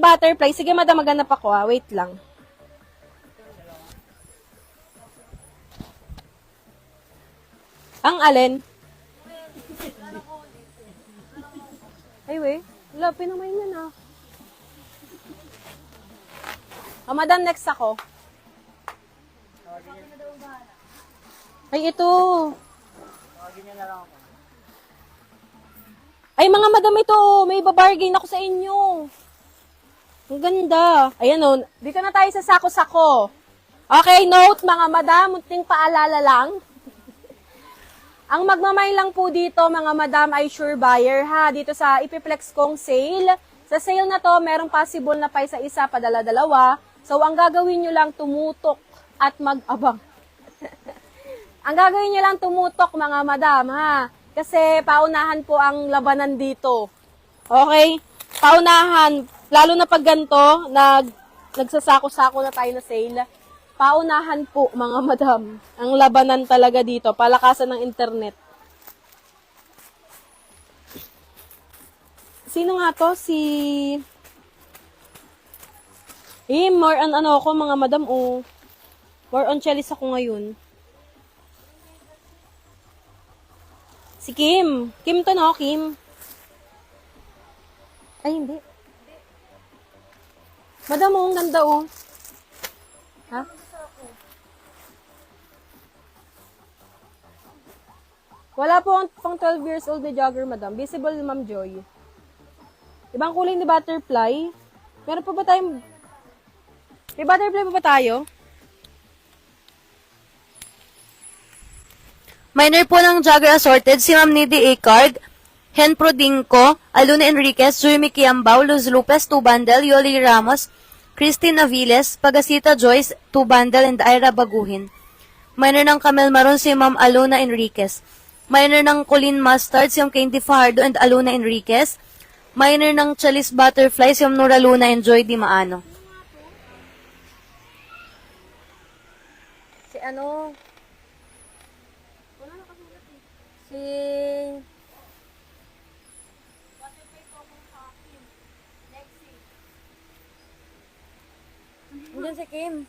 butterfly. Sige, madam, maghanap ako Wait lang. Ang alin? Ay, we. Wala, pinamay na. Madam, next ako. Ay, ito. Ay, mga madam, ito. May babargain ako sa inyo. Ang ganda. Ayan o. Dito na tayo sa sako-sako. Okay, note, mga madam. Munting paalala lang. Ang magmamay lang po dito, mga madam, ay sure buyer, ha? Dito sa ipiplex kong sale. Sa sale na to, merong possible na pa isa-isa, padala-dalawa. So, ang gagawin nyo lang, tumutok at mag-abang. Ang gagawin nyo lang, tumutok, mga madam, ha? Kasi paunahan po ang labanan dito. Okay? Paunahan. Lalo na pag ganito, nagsasako-sako na tayo na sale. Paunahan po, mga madam. Ang labanan talaga dito. Palakasan ng internet. Sino nga to? More on ano ako, mga madam, More on chalice ako ngayon. Si Kim. Kim to, no? Kim. Ay, hindi. Madam, ang ganda, Ha? Wala po pang 12 years old na jogger, madam. Visible, Ma'am Joy. Ibang kulay ni butterfly. Meron pa ba tayong... May butterfly pa ba tayo? Minor po ng jogger assorted, si Ma'am Nidy Acard, Hen Prodinco, Aluna Enriquez, Jimmy Kiambao, Luz Lopez, 2 bundle, Yoli Ramos, Christine Aviles, Pagasita Joyce, 2 bundle, and Ira Baguhin. Minor ng Camel Maron, si Ma'am Aluna Enriquez. Minor ng Colleen Mustard, si Ma'am Candy Fajardo and Aluna Enriquez. Minor ng Chalice Butterfly, si Ma'am Nora Luna and Joy Di Maano. Si ano? Si... Andun si Kim.